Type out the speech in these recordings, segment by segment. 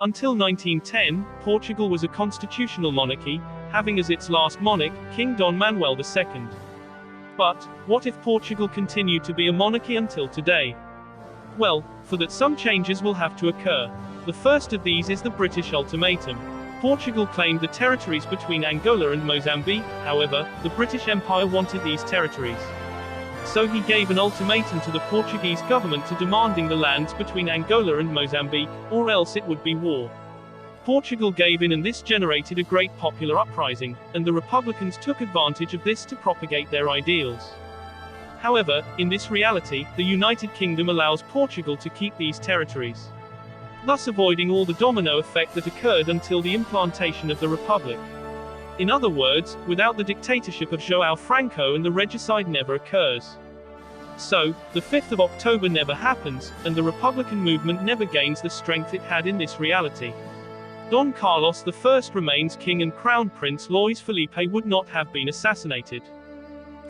Until 1910, Portugal was a constitutional monarchy, having as its last monarch, King Dom Manuel II. But, what if Portugal continued to be a monarchy until today? Well, for that some changes will have to occur. The first of these is the British ultimatum. Portugal claimed the territories between Angola and Mozambique, however, the British Empire wanted these territories. So he gave an ultimatum to the Portuguese government to demanding the lands between Angola and Mozambique, or else it would be war. Portugal gave in and this generated a great popular uprising, and the Republicans took advantage of this to propagate their ideals. However, in this reality, the United Kingdom allows Portugal to keep these territories, thus avoiding all the domino effect that occurred until the implantation of the Republic. In other words, without the dictatorship of João Franco and the regicide never occurs. So, the 5th of October never happens, and the Republican movement never gains the strength it had in this reality. Don Carlos I remains king and Crown Prince Luís Felipe would not have been assassinated.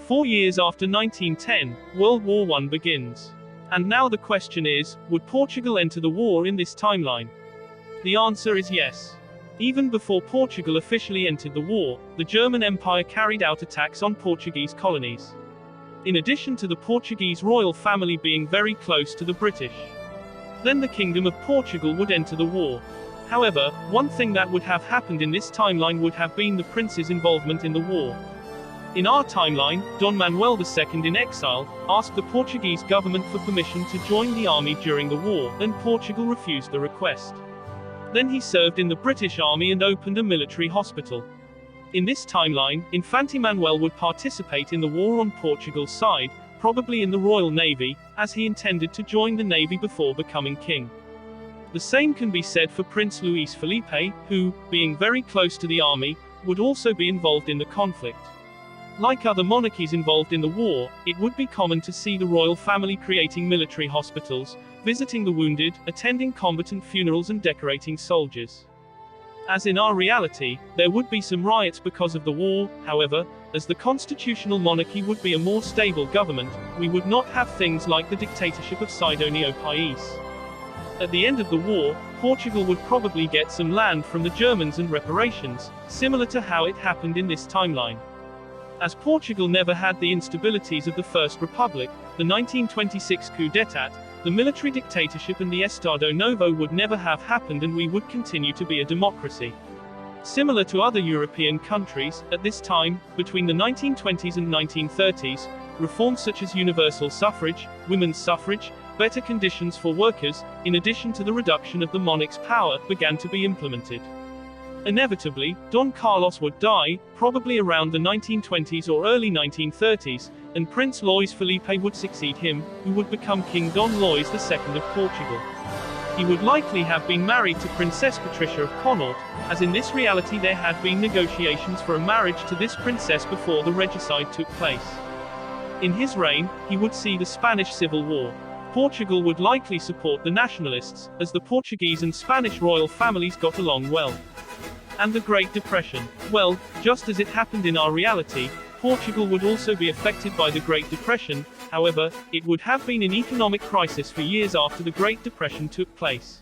4 years after 1910, World War I begins. And now the question is, would Portugal enter the war in this timeline? The answer is yes. Even before Portugal officially entered the war, the German Empire carried out attacks on Portuguese colonies. In addition to the Portuguese royal family being very close to the British. Then the Kingdom of Portugal would enter the war. However, one thing that would have happened in this timeline would have been the prince's involvement in the war. In our timeline, Dom Manuel II in exile, asked the Portuguese government for permission to join the army during the war, and Portugal refused the request. Then he served in the British Army and opened a military hospital. In this timeline, Infante Manuel would participate in the war on Portugal's side, probably in the Royal Navy, as he intended to join the Navy before becoming king. The same can be said for Prince Luís Felipe, who, being very close to the army, would also be involved in the conflict. Like other monarchies involved in the war, it would be common to see the royal family creating military hospitals, visiting the wounded, attending combatant funerals and decorating soldiers. As in our reality, there would be some riots because of the war, however, as the constitutional monarchy would be a more stable government, we would not have things like the dictatorship of Sidonio Pais. At the end of the war, Portugal would probably get some land from the Germans and reparations, similar to how it happened in this timeline. As Portugal never had the instabilities of the First Republic, the 1926 coup d'état, the military dictatorship and the Estado Novo would never have happened and we would continue to be a democracy. Similar to other European countries, at this time, between the 1920s and 1930s, reforms such as universal suffrage, women's suffrage, better conditions for workers, in addition to the reduction of the monarch's power, began to be implemented. Inevitably, Don Carlos would die, probably around the 1920s or early 1930s, and Prince Luís Felipe would succeed him, who would become King Dom Luís II of Portugal. He would likely have been married to Princess Patricia of Connaught, as in this reality there had been negotiations for a marriage to this princess before the regicide took place. In his reign, he would see the Spanish Civil War. Portugal would likely support the nationalists, as the Portuguese and Spanish royal families got along well. And the Great Depression. Well, just as it happened in our reality, Portugal would also be affected by the Great Depression, however, it would have been an economic crisis for years after the Great Depression took place.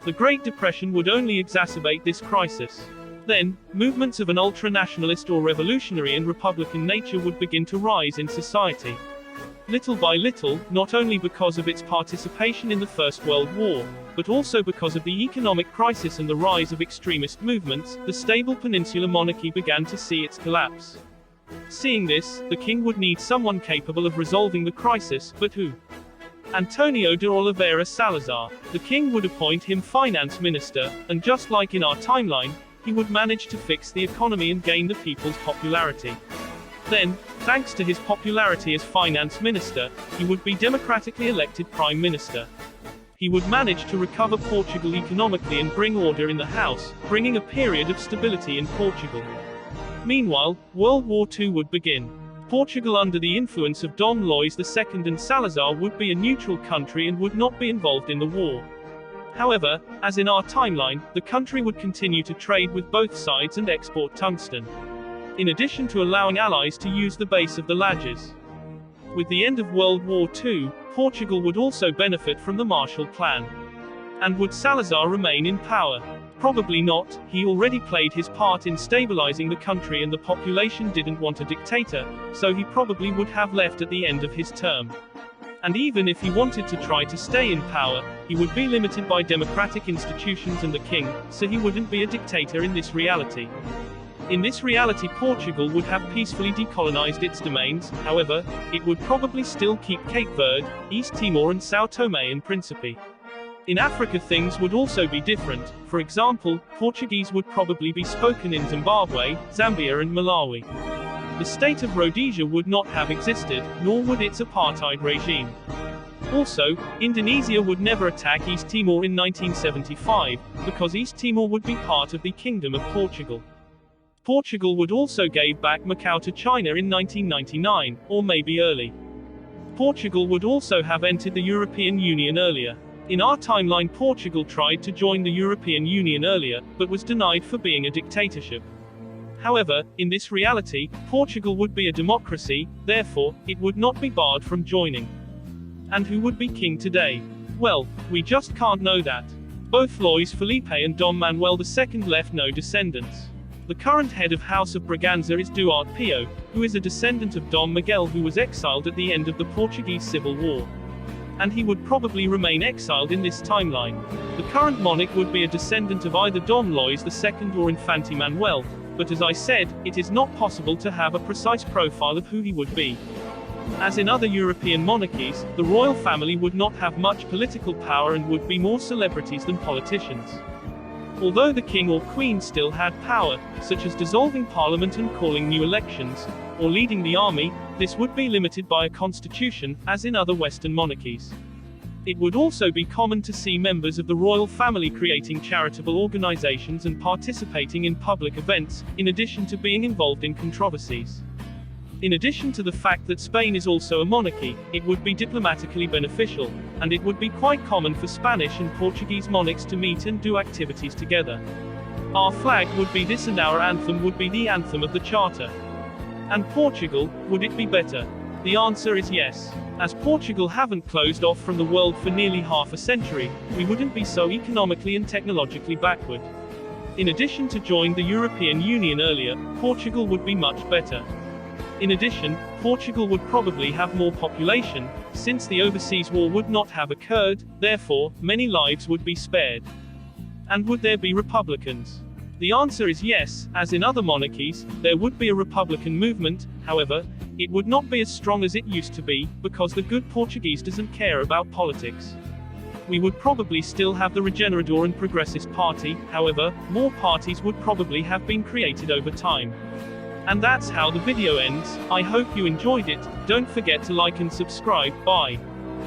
The Great Depression would only exacerbate this crisis. Then, movements of an ultra-nationalist or revolutionary and republican nature would begin to rise in society. Little by little, not only because of its participation in the First World War, but also because of the economic crisis and the rise of extremist movements, the stable peninsular monarchy began to see its collapse. Seeing this, the king would need someone capable of resolving the crisis, but who? Antonio de Oliveira Salazar. The king would appoint him finance minister, and just like in our timeline, he would manage to fix the economy and gain the people's popularity. Then, thanks to his popularity as finance minister, he would be democratically elected prime minister. He would manage to recover Portugal economically and bring order in the house, bringing a period of stability in Portugal. Meanwhile, World War II would begin. Portugal under the influence of Dom Luís II and Salazar would be a neutral country and would not be involved in the war. However, as in our timeline, the country would continue to trade with both sides and export tungsten, in addition to allowing allies to use the base of the Lajes. With the end of World War II, Portugal would also benefit from the Marshall Plan. And would Salazar remain in power? Probably not. He already played his part in stabilizing the country and the population didn't want a dictator, so he probably would have left at the end of his term. And even if he wanted to try to stay in power, he would be limited by democratic institutions and the king, so he wouldn't be a dictator in this reality. In this reality, Portugal would have peacefully decolonized its domains. However, it would probably still keep Cape Verde, East Timor and São Tomé and Príncipe. In Africa things would also be different. For example, Portuguese would probably be spoken in Zimbabwe, Zambia and Malawi. The state of Rhodesia would not have existed, nor would its apartheid regime. Also, Indonesia would never attack East Timor in 1975, because East Timor would be part of the Kingdom of Portugal. Portugal would also give back Macau to China in 1999, or maybe early. Portugal would also have entered the European Union earlier. In our timeline, Portugal tried to join the European Union earlier, but was denied for being a dictatorship. However, in this reality, Portugal would be a democracy, therefore, it would not be barred from joining. And who would be king today? Well, we just can't know that. Both Luís Felipe and Dom Manuel II left no descendants. The current head of House of Braganza is Duarte Pio, who is a descendant of Dom Miguel, who was exiled at the end of the Portuguese Civil War. And he would probably remain exiled in this timeline. The current monarch would be a descendant of either Dom Luís II or Infante Manuel, but as I said, it is not possible to have a precise profile of who he would be. As in other European monarchies, the royal family would not have much political power and would be more celebrities than politicians. Although the king or queen still had power, such as dissolving parliament and calling new elections, or leading the army, this would be limited by a constitution, as in other Western monarchies. It would also be common to see members of the royal family creating charitable organizations and participating in public events, in addition to being involved in controversies. In addition to the fact that Spain is also a monarchy, it would be diplomatically beneficial, and it would be quite common for Spanish and Portuguese monarchs to meet and do activities together. Our flag would be this and our anthem would be the anthem of the Charter. And Portugal, would it be better? The answer is yes. As Portugal haven't closed off from the world for nearly half a century, we wouldn't be so economically and technologically backward. In addition to join the European Union earlier, Portugal would be much better. In addition, Portugal would probably have more population, since the overseas war would not have occurred, therefore, many lives would be spared. And would there be republicans? The answer is yes. As in other monarchies, there would be a republican movement. However, it would not be as strong as it used to be, because the good Portuguese doesn't care about politics. We would probably still have the Regenerador and Progressist Party. However, more parties would probably have been created over time. And that's how the video ends. I hope you enjoyed it. Don't forget to like and subscribe. Bye.